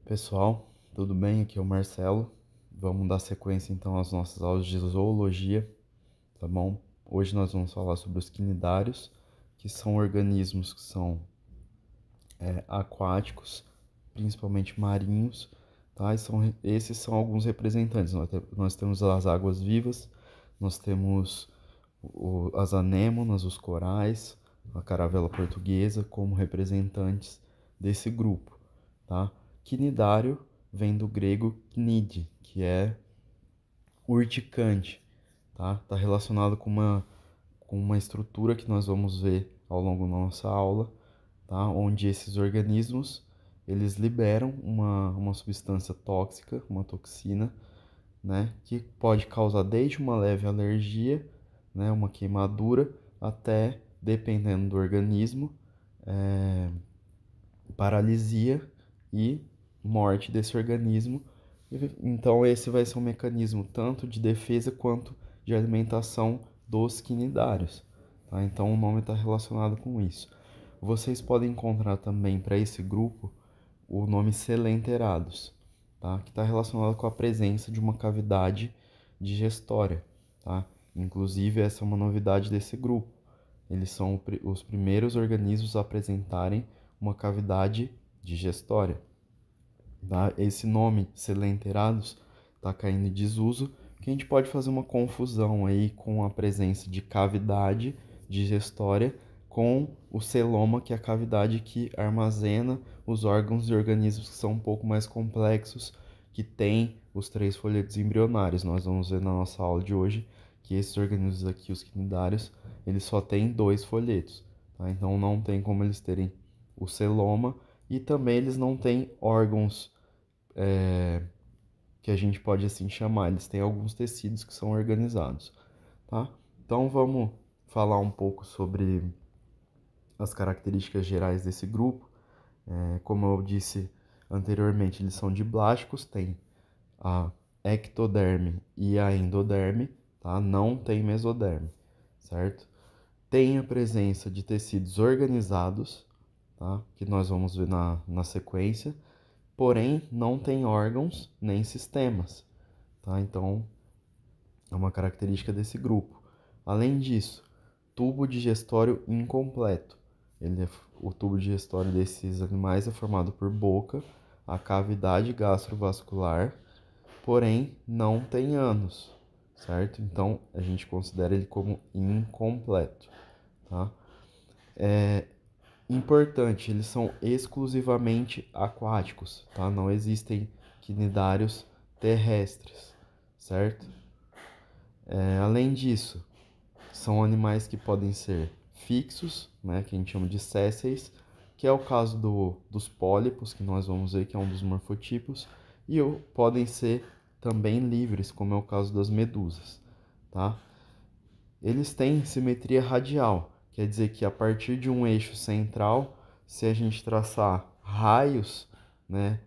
Pessoal, tudo bem? Aqui é o Marcelo. Vamos dar sequência então às nossas aulas de zoologia, tá bom? Hoje nós vamos falar sobre os quinidários, que são organismos que são aquáticos, principalmente marinhos, tá? Esses são alguns representantes. Nós temos as águas vivas, nós temos as anêmonas, os corais, a caravela portuguesa como representantes desse grupo, tá? Quinidário vem do grego knid, que é urticante, tá? Tá relacionado com uma estrutura que nós vamos ver ao longo da nossa aula, tá? Onde esses organismos eles liberam uma substância tóxica, uma toxina, né? Que pode causar desde uma leve alergia, né? Uma queimadura, até, dependendo do organismo, paralisia e morte desse organismo. Então, esse vai ser um mecanismo tanto de defesa quanto de alimentação dos quinidários. Tá? Então, o nome está relacionado com isso. Vocês podem encontrar também para esse grupo o nome Selenterados, tá? Que está relacionado com a presença de uma cavidade digestória. Tá? Inclusive, essa é uma novidade desse grupo. Eles são os primeiros organismos a apresentarem uma cavidade digestória. Tá? Esse nome, selenterados, está caindo em desuso, que a gente pode fazer uma confusão aí com a presença de cavidade digestória com o celoma, que é a cavidade que armazena os órgãos e organismos que são um pouco mais complexos, que tem os três folhetos embrionários. Nós vamos ver na nossa aula de hoje que esses organismos aqui, os quinidários, eles só têm dois folhetos, tá? Então não tem como eles terem o celoma e também eles não têm órgãos que a gente pode assim chamar. Eles têm alguns tecidos que são organizados, tá? Então vamos falar um pouco sobre as características gerais desse grupo. Como eu disse anteriormente, eles são diblásticos, tem a ectoderme e a endoderme, tá? Não tem mesoderme, certo? Tem a presença de tecidos organizados, tá? Que nós vamos ver na sequência, porém não tem órgãos nem sistemas, tá? Então é uma característica desse grupo. Além disso, tubo digestório incompleto. O tubo digestório desses animais é formado por boca, a cavidade gastrovascular, porém não tem ânus, certo? Então a gente considera ele como incompleto, tá? Importante, eles são exclusivamente aquáticos, tá? Não existem quinidários terrestres, certo? Além disso, são animais que podem ser fixos, né, que a gente chama de sésseis, que é o caso dos pólipos, que nós vamos ver que é um dos morfotipos, e podem ser também livres, como é o caso das medusas, tá? Eles têm simetria radial, quer dizer que a partir de um eixo central, se a gente traçar raios, né,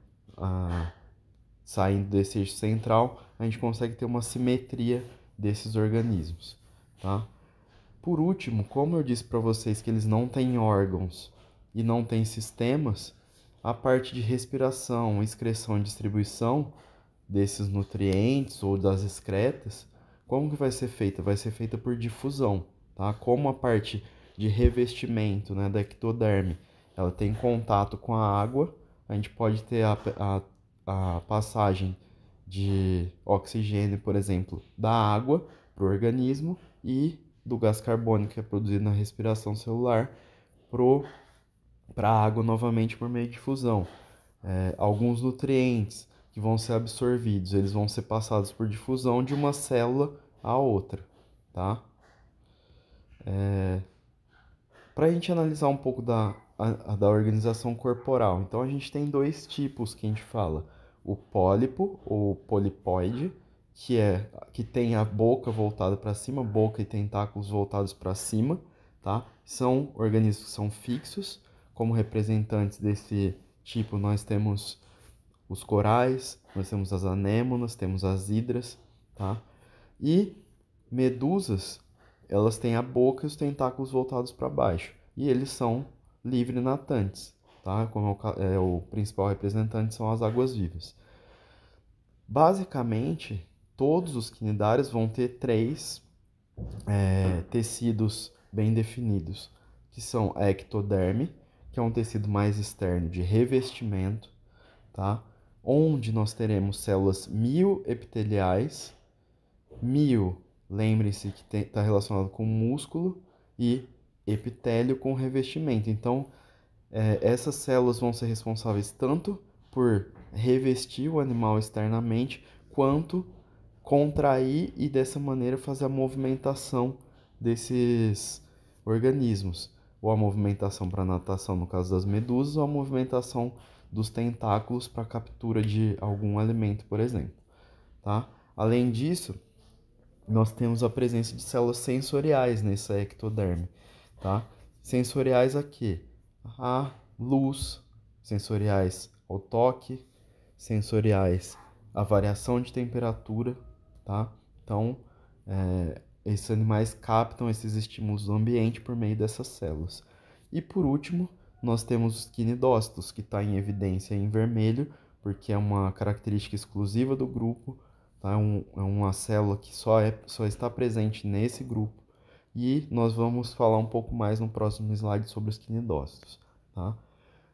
saindo desse eixo central, a gente consegue ter uma simetria desses organismos, tá? Por último, como eu disse para vocês que eles não têm órgãos e não têm sistemas, a parte de respiração, excreção e distribuição desses nutrientes ou das excretas, como que vai ser feita? Vai ser feita por difusão, tá? Como a parte de revestimento, né, da ectoderme, ela tem contato com a água, a gente pode ter a passagem de oxigênio, por exemplo, da água para o organismo e do gás carbônico que é produzido na respiração celular para a água novamente por meio de difusão. Alguns nutrientes que vão ser absorvidos, eles vão ser passados por difusão de uma célula a outra, tá? Para a gente analisar um pouco da organização corporal, então a gente tem dois tipos que a gente fala: o pólipo ou polipoide, que tem a boca voltada para cima, boca e tentáculos voltados para cima, tá? São organismos que são fixos. Como representantes desse tipo, nós temos os corais, nós temos as anêmonas, temos as hidras, tá? E medusas, elas têm a boca e os tentáculos voltados para baixo, e eles são livre natantes, tá? Como o principal representante são as águas-vivas. Basicamente, todos os quinidários vão ter três tecidos bem definidos, que são a ectoderme, que é um tecido mais externo de revestimento, tá? Onde nós teremos células mioepiteliais. Mio, lembre-se que está relacionado com músculo, e epitélio com revestimento. Então, essas células vão ser responsáveis tanto por revestir o animal externamente, quanto contrair e dessa maneira fazer a movimentação desses organismos. Ou a movimentação para natação, no caso das medusas, ou a movimentação dos tentáculos para captura de algum alimento, por exemplo. Tá? Além disso, nós temos a presença de células sensoriais nessa ectoderme, tá? Sensoriais a quê? A luz, sensoriais ao toque, sensoriais à variação de temperatura, tá? Então, esses animais captam esses estímulos do ambiente por meio dessas células. E por último, nós temos os quinidócitos, que está em evidência em vermelho, porque é uma característica exclusiva do grupo, tá? É uma célula que só está presente nesse grupo. E nós vamos falar um pouco mais no próximo slide sobre os quinidócitos, tá?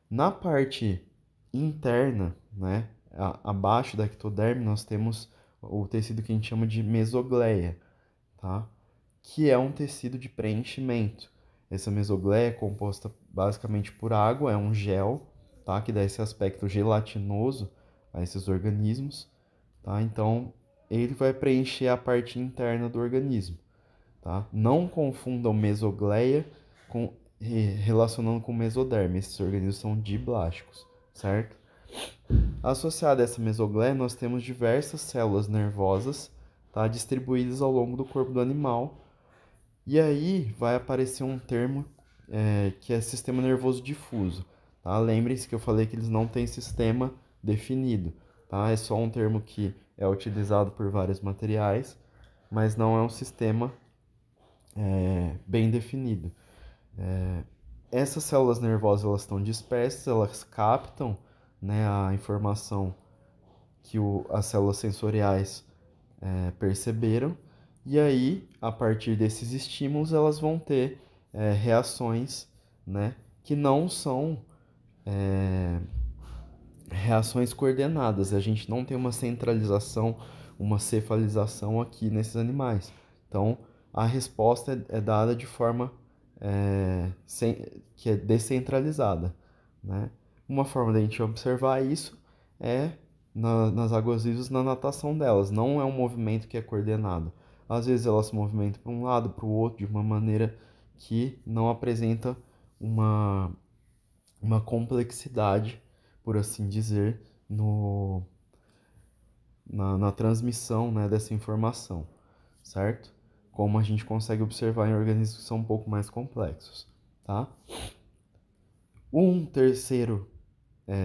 Na parte interna, né, abaixo da ectoderme, nós temos o tecido que a gente chama de mesogleia, tá? Que é um tecido de preenchimento. Essa mesogleia é composta basicamente por água, é um gel, tá? Que dá esse aspecto gelatinoso a esses organismos, tá? Então, ele vai preencher a parte interna do organismo, tá? Não confundam mesogleia com relacionando com mesoderme. Esses organismos são diblásticos, certo? Associada a essa mesogleia, nós temos diversas células nervosas, tá? Distribuídas ao longo do corpo do animal. E aí vai aparecer um termo que é sistema nervoso difuso, tá? Lembrem-se que eu falei que eles não têm sistema definido, tá? É só um termo que é utilizado por vários materiais, mas não é um sistema bem definido. Essas células nervosas, elas estão dispersas, elas captam, né, a informação que as células sensoriais perceberam, e aí, a partir desses estímulos, elas vão ter reações, né, que não são reações coordenadas. A gente não tem uma centralização, uma cefalização aqui nesses animais. Então, a resposta é dada de forma que é descentralizada, né? Uma forma da gente observar isso é nas águas-vivas, na natação delas. Não é um movimento que é coordenado. Às vezes elas se movimentam para um lado, para o outro, de uma maneira que não apresenta uma complexidade, por assim dizer, na transmissão, né, dessa informação, certo? Como a gente consegue observar em organismos que são um pouco mais complexos, tá? Um terceiro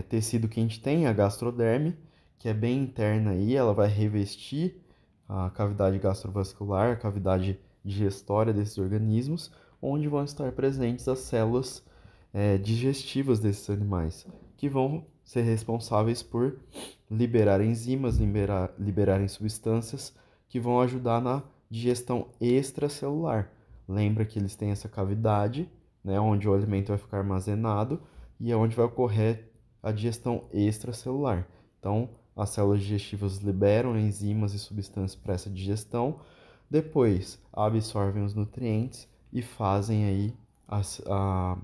tecido que a gente tem é a gastroderme, que é bem interna aí, ela vai revestir a cavidade gastrovascular, a cavidade digestória desses organismos, onde vão estar presentes as células digestivas desses animais, que vão ser responsáveis por liberar enzimas, liberarem substâncias que vão ajudar na digestão extracelular. Lembra que eles têm essa cavidade, né, onde o alimento vai ficar armazenado e é onde vai ocorrer a digestão extracelular. Então, as células digestivas liberam enzimas e substâncias para essa digestão, depois absorvem os nutrientes e fazem aí a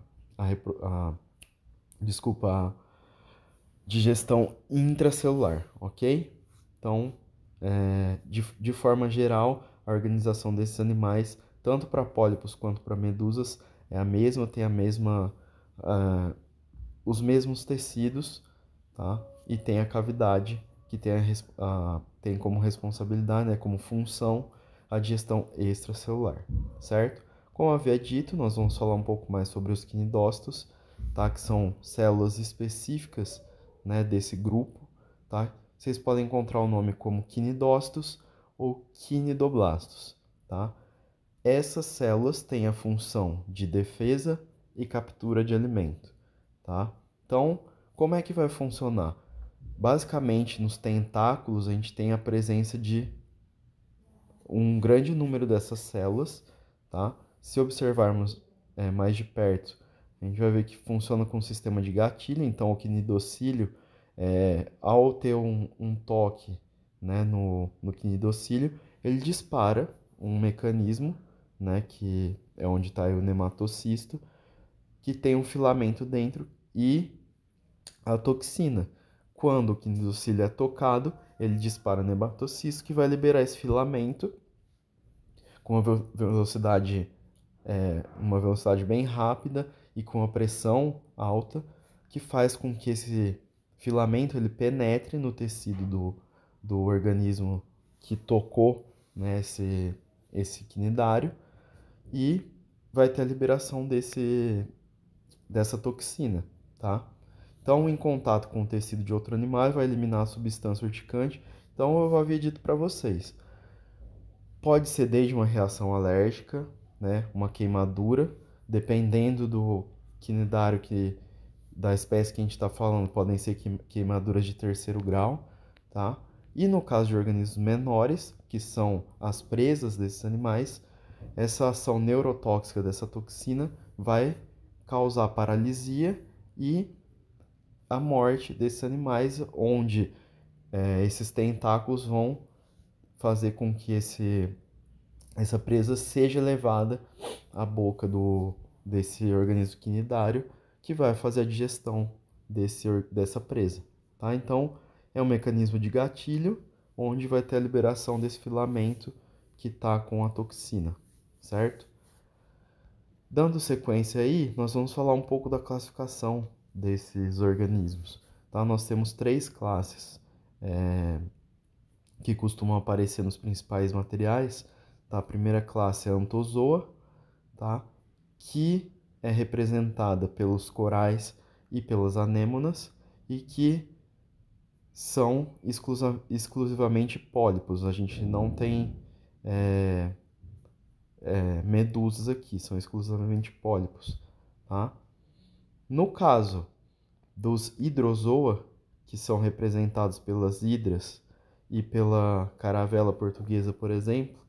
digestão intracelular, ok? Então, de forma geral, a organização desses animais, tanto para pólipos quanto para medusas, é a mesma, tem os mesmos tecidos, tá? E tem a cavidade que tem como responsabilidade, né, como função, a digestão extracelular, certo? Como havia dito, nós vamos falar um pouco mais sobre os quinidócitos, tá? Que são células específicas, né, desse grupo, tá? Vocês podem encontrar o nome como quinidócitos ou quinidoblastos, tá? Essas células têm a função de defesa e captura de alimento, tá? Então, como é que vai funcionar? Basicamente, nos tentáculos, a gente tem a presença de um grande número dessas células, tá? Se observarmos mais de perto, a gente vai ver que funciona com um sistema de gatilho, então o quinidocílio, ao ter um toque, né, no quinidocílio, ele dispara um mecanismo, né, que é onde está o nematocisto, que tem um filamento dentro e a toxina. Quando o quinidocílio é tocado, ele dispara o nematocisto, que vai liberar esse filamento com uma velocidade bem rápida e com uma pressão alta, que faz com que esse filamento ele penetre no tecido do organismo que tocou, né, esse quinidário, e vai ter a liberação dessa toxina, tá? Então, em contato com o tecido de outro animal, vai eliminar a substância urticante. Então, eu havia dito para vocês, pode ser desde uma reação alérgica, né, uma queimadura, dependendo do quinidário da espécie que a gente está falando, podem ser queimaduras de terceiro grau, tá? E no caso de organismos menores, que são as presas desses animais, essa ação neurotóxica dessa toxina vai causar paralisia e a morte desses animais, onde esses tentáculos vão fazer com que essa presa seja levada à boca desse organismo quinidário, que vai fazer a digestão dessa presa, tá? Então, é um mecanismo de gatilho, onde vai ter a liberação desse filamento que está com a toxina, certo? Dando sequência aí, nós vamos falar um pouco da classificação desses organismos, tá? Nós temos três classes que costumam aparecer nos principais materiais, tá? A primeira classe é a Anthozoa, tá? Que é representada pelos corais e pelas anêmonas e que são exclusivamente pólipos. A gente não tem medusas aqui, são exclusivamente pólipos, tá? No caso dos hidrozoa, que são representados pelas hidras e pela caravela portuguesa, por exemplo,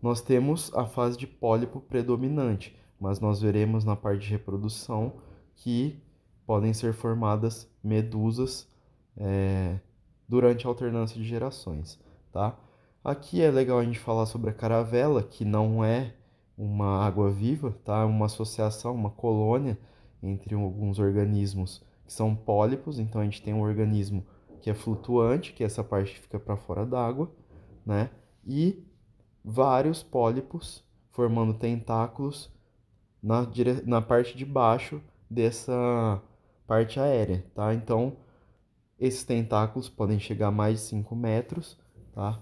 nós temos a fase de pólipo predominante, mas nós veremos na parte de reprodução que podem ser formadas medusas durante a alternância de gerações, tá? Aqui é legal a gente falar sobre a caravela, que não é uma água-viva, tá? É uma associação, uma colônia entre alguns organismos que são pólipos. Então a gente tem um organismo que é flutuante, que é essa parte que fica para fora d'água, né? E vários pólipos formando tentáculos na parte de baixo dessa parte aérea, tá? Então, esses tentáculos podem chegar a mais de 5 metros, tá?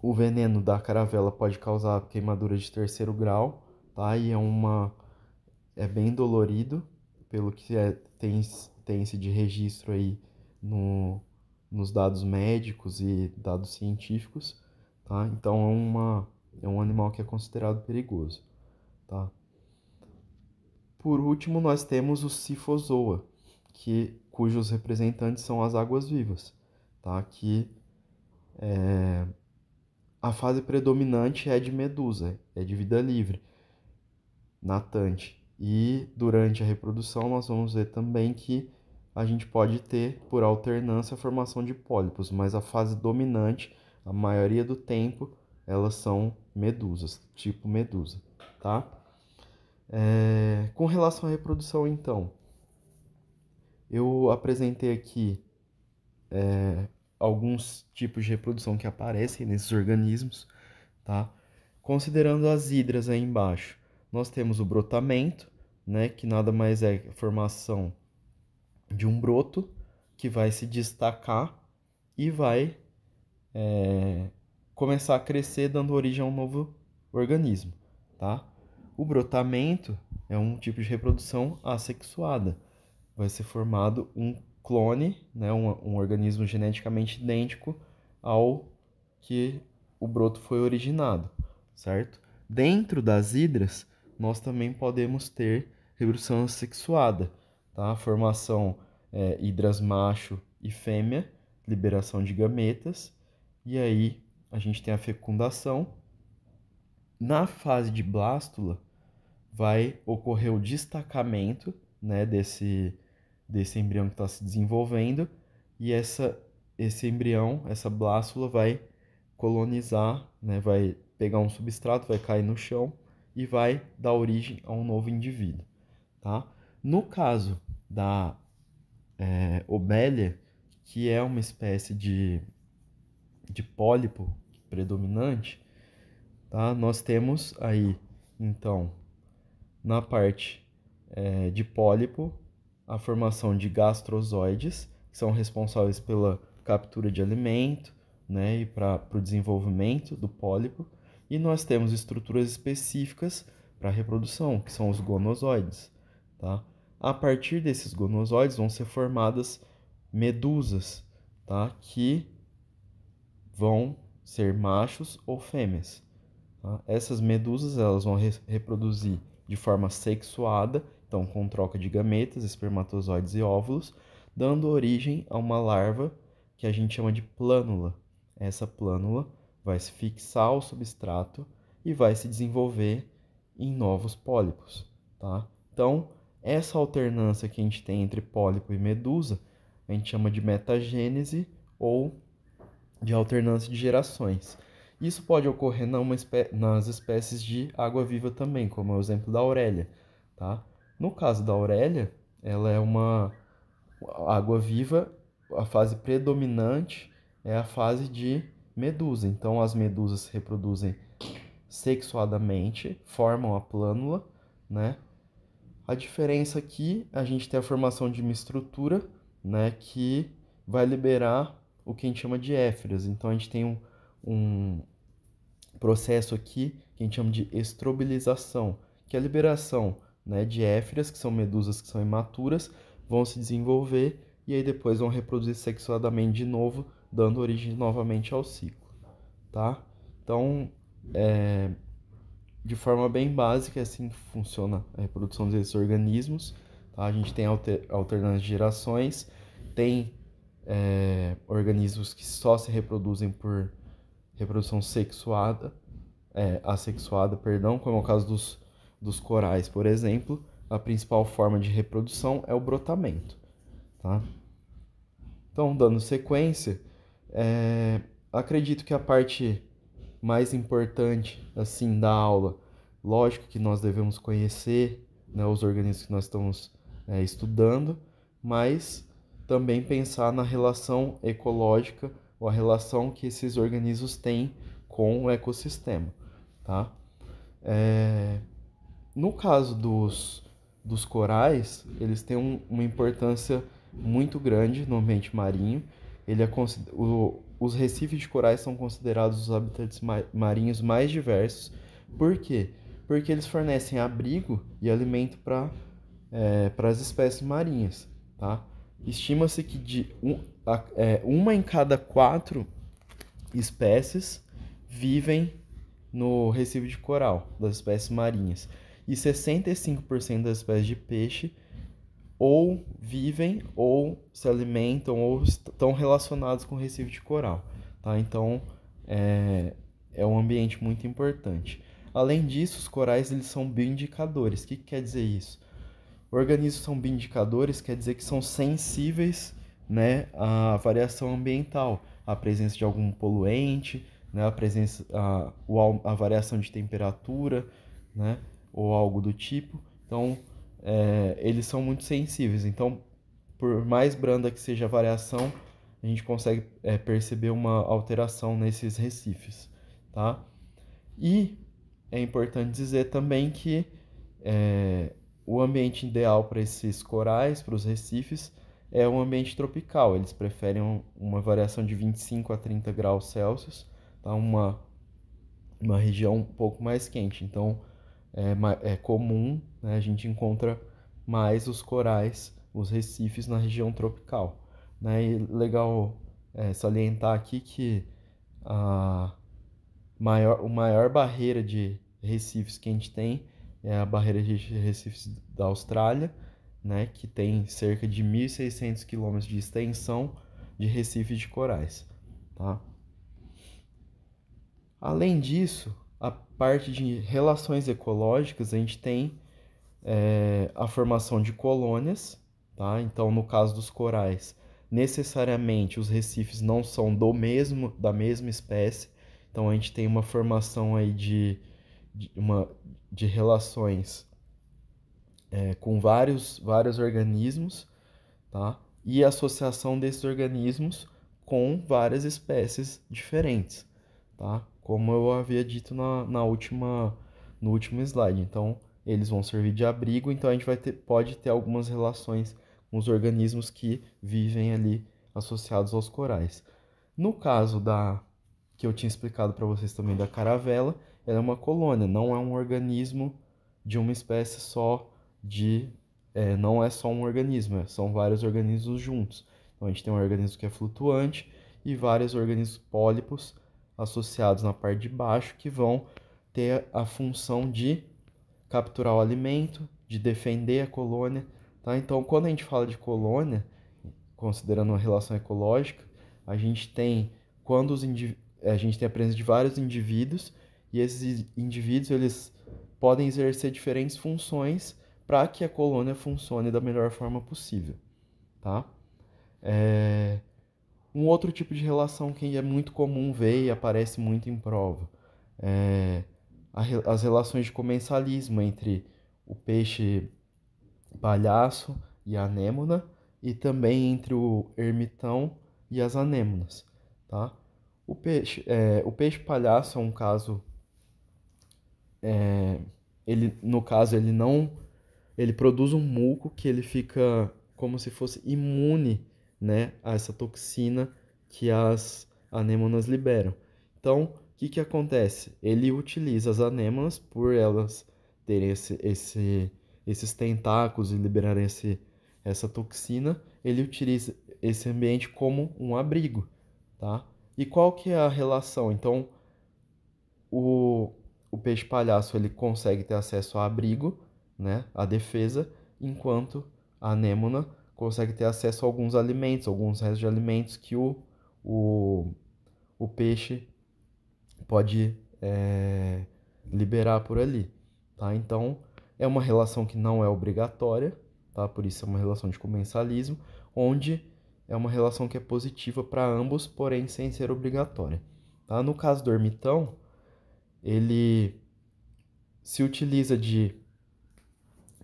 O veneno da caravela pode causar queimadura de terceiro grau, tá? E é bem dolorido, pelo que tem-se de registro aí nos dados médicos e dados científicos, tá? Então é um animal que é considerado perigoso, tá? Por último, nós temos o Sifozoa, cujos representantes são as águas-vivas, tá? Que a fase predominante é de medusa, é de vida livre, natante. E durante a reprodução nós vamos ver também que a gente pode ter, por alternância, a formação de pólipos, mas a fase dominante, a maioria do tempo, elas são medusas, tipo medusa, tá? Com relação à reprodução, então, eu apresentei aqui alguns tipos de reprodução que aparecem nesses organismos, tá? Considerando as hidras aí embaixo, nós temos o brotamento, né, que nada mais é a formação de um broto que vai se destacar e vai começar a crescer, dando origem a um novo organismo, tá? O brotamento é um tipo de reprodução assexuada. Vai ser formado um clone, né, um organismo geneticamente idêntico ao que o broto foi originado, certo? Dentro das hidras, nós também podemos ter reprodução assexuada, tá? Formação hidras macho e fêmea, liberação de gametas, e aí a gente tem a fecundação. Na fase de blástula, vai ocorrer o destacamento, né, desse embrião que está se desenvolvendo, e esse embrião, essa blástula, vai colonizar, né, vai pegar um substrato, vai cair no chão e vai dar origem a um novo indivíduo. Tá? No caso da Obelia, que é uma espécie de pólipo predominante, tá? Nós temos aí, então, na parte de pólipo, a formação de gastrozoides, que são responsáveis pela captura de alimento, né, e para o desenvolvimento do pólipo. E nós temos estruturas específicas para a reprodução, que são os gonozoides. Tá? A partir desses gonozoides vão ser formadas medusas, tá? Que vão ser machos ou fêmeas. Tá? Essas medusas elas vão reproduzir de forma sexuada, então com troca de gametas, espermatozoides e óvulos, dando origem a uma larva que a gente chama de plânula. Essa plânula vai se fixar ao substrato e vai se desenvolver em novos pólipos. Tá? Então, essa alternância que a gente tem entre pólipo e medusa, a gente chama de metagênese ou de alternância de gerações. Isso pode ocorrer nas espécies de água-viva também, como é o exemplo da aurélia. Tá? No caso da aurélia, ela é uma água-viva, a fase predominante é a fase de medusa. Então, as medusas se reproduzem sexuadamente, formam a plânula, né? A diferença aqui, a gente tem a formação de uma estrutura, né, que vai liberar o que a gente chama de éfiras. Então, a gente tem um processo aqui que a gente chama de estrobilização, que é a liberação, né, de éfiras, que são medusas que são imaturas, vão se desenvolver e aí depois vão reproduzir sexuadamente de novo, dando origem novamente ao ciclo, tá? Então, de forma bem básica, é assim que funciona a reprodução desses organismos. Tá? A gente tem alternância de gerações, tem organismos que só se reproduzem por reprodução sexuada, assexuada, perdão, como é o caso dos corais, por exemplo. A principal forma de reprodução é o brotamento. Tá? Então, dando sequência, acredito que a parte mais importante assim da aula, lógico que nós devemos conhecer, né, os organismos que nós estamos estudando, mas também pensar na relação ecológica ou a relação que esses organismos têm com o ecossistema, tá? No caso dos corais, eles têm uma importância muito grande no ambiente marinho. Os recifes de corais são considerados os habitats marinhos mais diversos. Por quê? Porque eles fornecem abrigo e alimento para as espécies marinhas. Tá? Estima-se que uma em cada 4 espécies vivem no recife de coral, das espécies marinhas. E 65% das espécies de peixe ou vivem, ou se alimentam, ou estão relacionados com o recife de coral. Tá? Então, é um ambiente muito importante. Além disso, os corais eles são bioindicadores. O que quer dizer isso? Organismos são bioindicadores, quer dizer que são sensíveis, né, à variação ambiental, à presença de algum poluente, né, a variação de temperatura, né, ou algo do tipo. Então, eles são muito sensíveis. Então, por mais branda que seja a variação, a gente consegue perceber uma alteração nesses recifes, tá? E é importante dizer também que o ambiente ideal para esses corais, para os recifes, é um ambiente tropical. Eles preferem uma variação de 25 a 30 graus Celsius, tá? Uma região um pouco mais quente. Então, é comum, né, a gente encontra mais os corais, os recifes na região tropical. Né? E legal salientar aqui que a maior barreira de recifes que a gente tem é a barreira de recifes da Austrália, né, que tem cerca de 1.600 quilômetros de extensão de recifes de corais, tá? Além disso, a parte de relações ecológicas, a gente tem a formação de colônias, tá? Então, no caso dos corais, necessariamente os recifes não são da mesma espécie, então a gente tem uma formação aí de relações com vários organismos, tá? E associação desses organismos com várias espécies diferentes, tá? Como eu havia dito no último slide. Então, eles vão servir de abrigo, então a gente pode ter algumas relações com os organismos que vivem ali associados aos corais. No caso que eu tinha explicado para vocês também da caravela, ela é uma colônia, não é um organismo de uma espécie só não é só um organismo, são vários organismos juntos. Então a gente tem um organismo que é flutuante e vários organismos pólipos associados na parte de baixo que vão ter a função de capturar o alimento, de defender a colônia, tá? Então, quando a gente fala de colônia, considerando uma relação ecológica, a gente tem quando a gente tem a presença de vários indivíduos e esses indivíduos eles podem exercer diferentes funções para que a colônia funcione da melhor forma possível, tá? Um outro tipo de relação que é muito comum ver e aparece muito em prova é as relações de comensalismo entre o peixe palhaço e a anêmona e também entre o ermitão e as anêmonas, tá? O peixe palhaço é um caso, no caso ele não, ele produz um muco que ele fica como se fosse imune, né, a essa toxina que as anêmonas liberam. Então, o que que acontece? Ele utiliza as anêmonas por elas terem esses tentáculos e liberarem essa toxina, ele utiliza esse ambiente como um abrigo, tá? E qual que é a relação? Então, o, o peixe palhaço ele consegue ter acesso a abrigo, né, a defesa, enquanto a anêmona consegue ter acesso a alguns alimentos, alguns restos de alimentos que o, o peixe pode liberar por ali, tá? Então, é uma relação que não é obrigatória, tá? Por isso é uma relação de comensalismo, onde é uma relação que é positiva para ambos, porém sem ser obrigatória, tá? No caso do ermitão, ele se utiliza de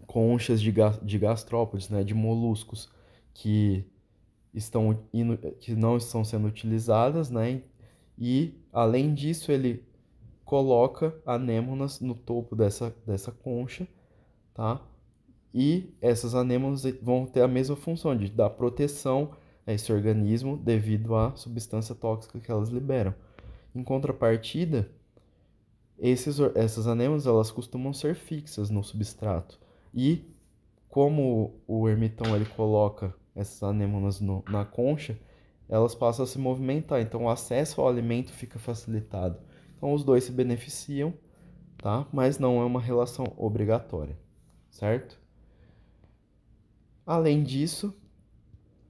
conchas de gastrópodes, né, de moluscos que que não estão sendo utilizadas, né? E além disso, ele coloca anêmonas no topo dessa concha, tá? E essas anêmonas vão ter a mesma função de dar proteção a esse organismo devido à substância tóxica que elas liberam. Em contrapartida, essas anêmonas elas costumam ser fixas no substrato. E como o ermitão ele coloca essas anêmonas na concha, elas passam a se movimentar. Então o acesso ao alimento fica facilitado. Então os dois se beneficiam, tá? Mas não é uma relação obrigatória, certo? Além disso,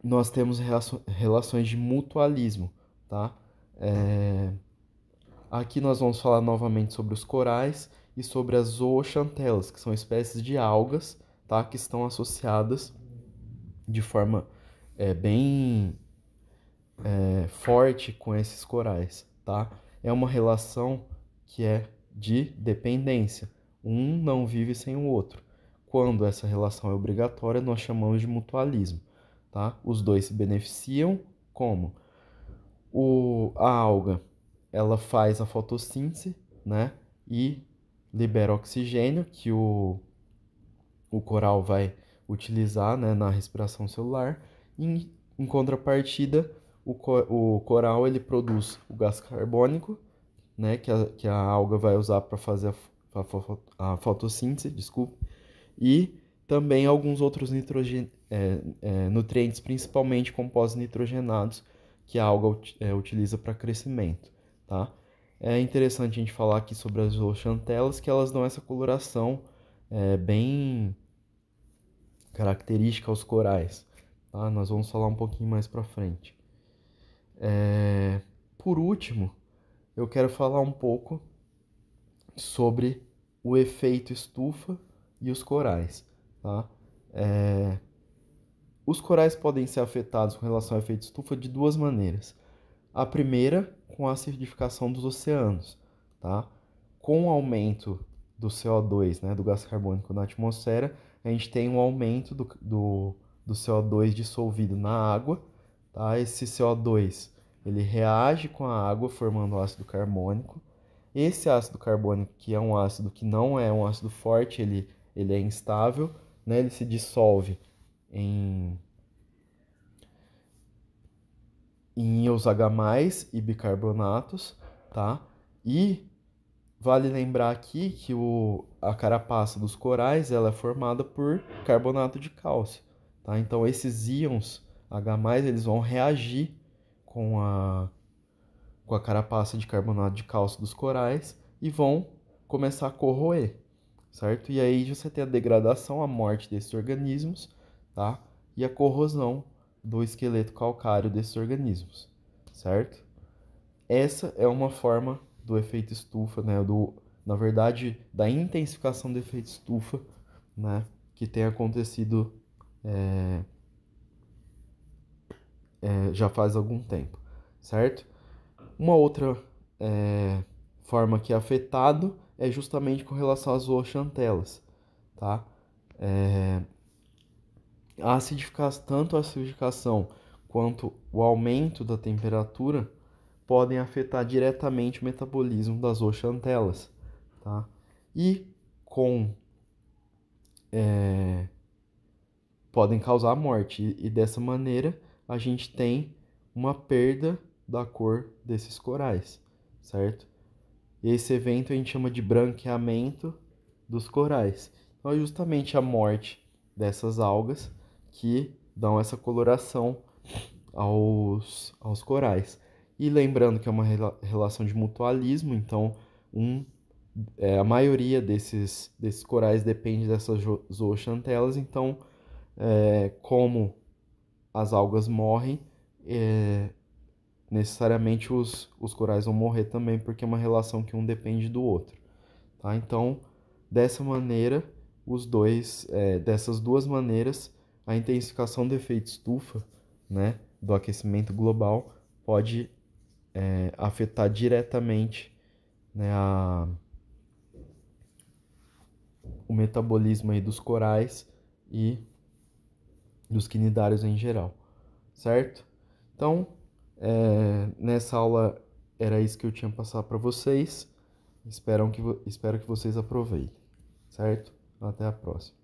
nós temos relações de mutualismo, tá? Aqui nós vamos falar novamente sobre os corais e sobre as zooxantelas, que são espécies de algas, tá? Que estão associadas de forma bem forte com esses corais, tá? É uma relação que é de dependência. Um não vive sem o outro. Quando essa relação é obrigatória, nós chamamos de mutualismo, tá? Os dois se beneficiam como? A alga, ela faz a fotossíntese, né? E libera oxigênio que o coral vai utilizar, né, na respiração celular. Em contrapartida, o coral ele produz o gás carbônico, né, que a alga vai usar para fazer a fotossíntese, desculpe, e também alguns outros nutrientes, principalmente compostos nitrogenados, que a alga utiliza para crescimento, tá? É interessante a gente falar aqui sobre as zooxantelas, que elas dão essa coloração bem característica aos corais, tá? Nós vamos falar um pouquinho mais para frente. Por último, eu quero falar um pouco sobre o efeito estufa e os corais, tá? Os corais podem ser afetados com relação ao efeito estufa de duas maneiras. A primeira, com a acidificação dos oceanos, tá? Com o aumento do CO2, né, do gás carbônico na atmosfera, a gente tem um aumento do CO2 dissolvido na água, tá? Esse CO2, ele reage com a água, formando ácido carbônico. Esse ácido carbônico, que é um ácido que não é um ácido forte, ele é instável, né? Ele se dissolve em íons H+, e bicarbonatos, tá? E vale lembrar aqui que a carapaça dos corais ela é formada por carbonato de cálcio, tá? Então esses íons H+, eles vão reagir com a carapaça de carbonato de cálcio dos corais e vão começar a corroer, certo? E aí você tem a degradação, a morte desses organismos, tá? E a corrosão do esqueleto calcário desses organismos, certo? Essa é uma forma do efeito estufa, né? Na verdade, da intensificação do efeito estufa, né? Que tem acontecido já faz algum tempo, certo? Uma outra forma que é afetado é justamente com relação às zooxantelas, tá? Tanto a acidificação quanto o aumento da temperatura podem afetar diretamente o metabolismo das zooxantelas, tá? E com podem causar morte e dessa maneira a gente tem uma perda da cor desses corais, certo? Esse evento a gente chama de branqueamento dos corais. Então é justamente a morte dessas algas que dão essa coloração aos corais. E lembrando que é uma relação de mutualismo, então a maioria desses corais depende dessas zooxantelas, então como as algas morrem, necessariamente os corais vão morrer também, porque é uma relação que um depende do outro. Tá? Então, dessa maneira, dessas duas maneiras, a intensificação do efeito estufa, né, do aquecimento global, pode afetar diretamente, né, o metabolismo aí dos corais e dos quinidários em geral, certo? Então, nessa aula era isso que eu tinha passado para vocês. Espero que vocês aproveitem, certo? Até a próxima.